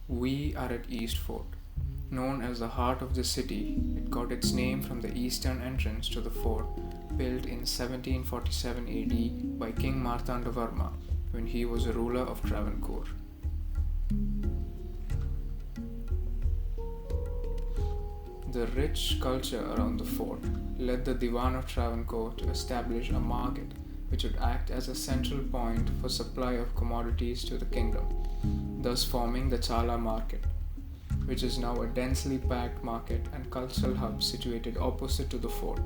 We are at East Fort. Known as the heart of the city, it got its name from the eastern entrance to the fort built in 1747 AD by King Martandavarma when he was a ruler of Travancore. The rich culture around the fort led the Diwan of Travancore to establish a market which would act as a central point for supply of commodities to the kingdom, thus forming the Chala market, which is now a densely packed market and cultural hub situated opposite to the fort.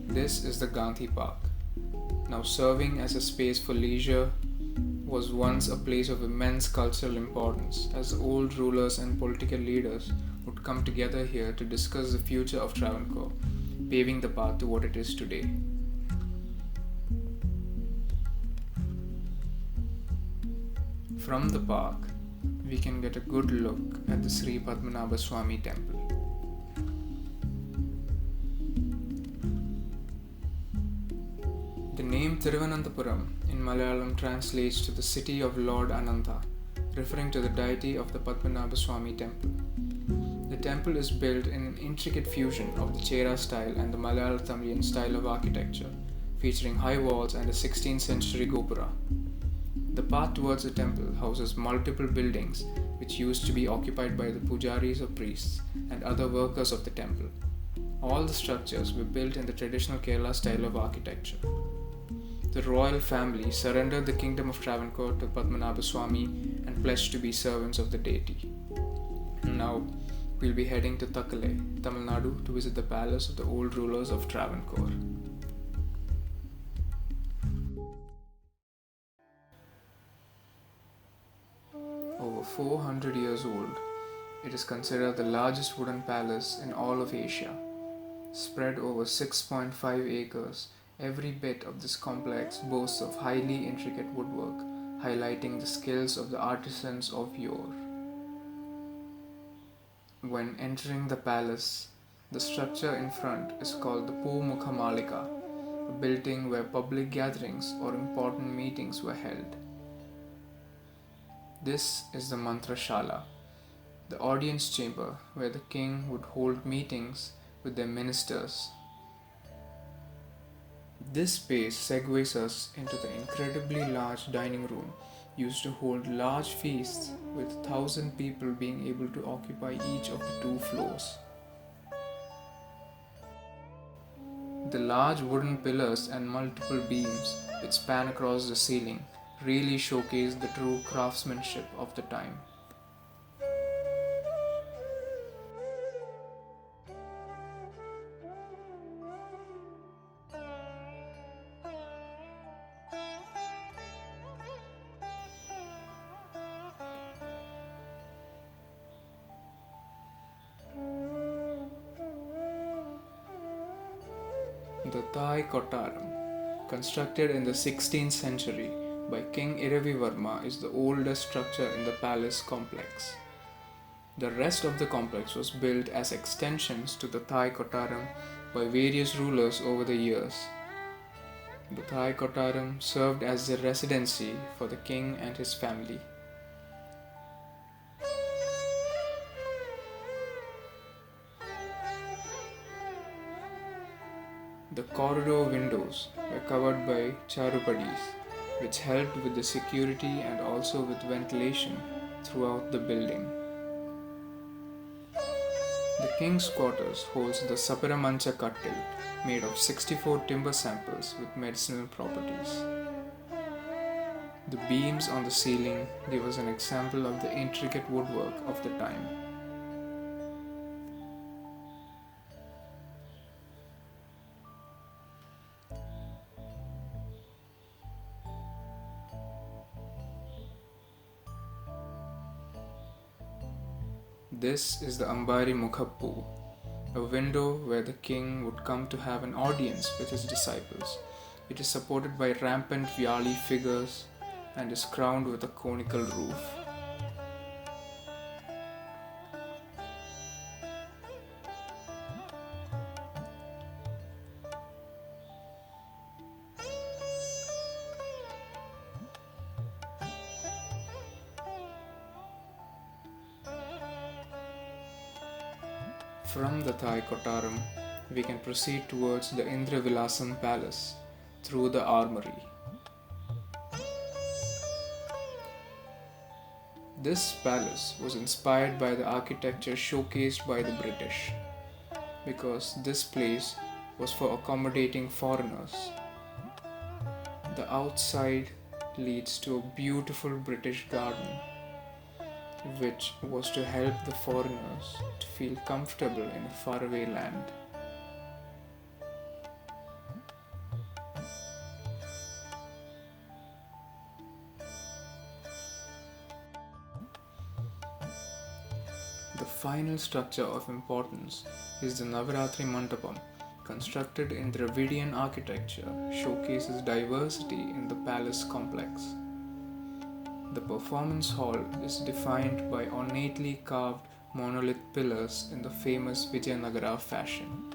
This is the Gandhi Park, now serving as a space for leisure, was once a place of immense cultural importance as old rulers and political leaders would come together here to discuss the future of Travancore, paving the path to what it is today. From the park, we can get a good look at the Sri Padmanabhapuram temple. The name Thiruvananthapuram in Malayalam translates to the city of Lord Ananta, referring to the deity of the Padmanabhapuram temple. The temple is built in an intricate fusion of the Chera style and the Malayalam style of architecture, featuring high walls and a 16th century gopura. The path towards the temple houses multiple buildings which used to be occupied by the pujaris or priests and other workers of the temple. All the structures were built in the traditional Kerala style of architecture. The royal family surrendered the kingdom of Travancore to Padmanabhapuram and pledged to be servants of the deity. Now, we'll be heading to Takkale, Tamil Nadu to visit the palace of the old rulers of Travancore. Over 400 years old, it is considered the largest wooden palace in all of Asia. Spread over 6.5 acres, every bit of this complex boasts of highly intricate woodwork, highlighting the skills of the artisans of yore. When entering the palace, the structure in front is called the Pumukha Malika, a building where public gatherings or important meetings were held. This is the Mantra Shala, the audience chamber where the king would hold meetings with their ministers. This space segues us into the incredibly large dining room used to hold large feasts with 1,000 people being able to occupy each of the 2 floors. The large wooden pillars and multiple beams which span across the ceiling really showcase the true craftsmanship of the time. The Thai Kottaram, constructed in the 16th century by King Iravivarma, is the oldest structure in the palace complex. The rest of the complex was built as extensions to the Thai Kottaram by various rulers over the years. The Thai Kottaram served as the residency for the king and his family. The corridor windows were covered by charupadis, which helped with the security and also with ventilation throughout the building. The king's quarters holds the Saparamancha Kattil, made of 64 timber samples with medicinal properties. The beams on the ceiling give us an example of the intricate woodwork of the time. This is the Ambari Mukhappu, a window where the king would come to have an audience with his disciples. It is supported by rampant Vyali figures and is crowned with a conical roof. From the Thai Kottaram, we can proceed towards the Indravilasam Palace through the armory. This palace was inspired by the architecture showcased by the British because this place was for accommodating foreigners. The outside leads to a beautiful British garden, which was to help the foreigners to feel comfortable in a faraway land. The final structure of importance is the Navaratri Mandapam, constructed in Dravidian architecture, showcases diversity in the palace complex. The performance hall is defined by ornately carved monolith pillars in the famous Vijayanagara fashion.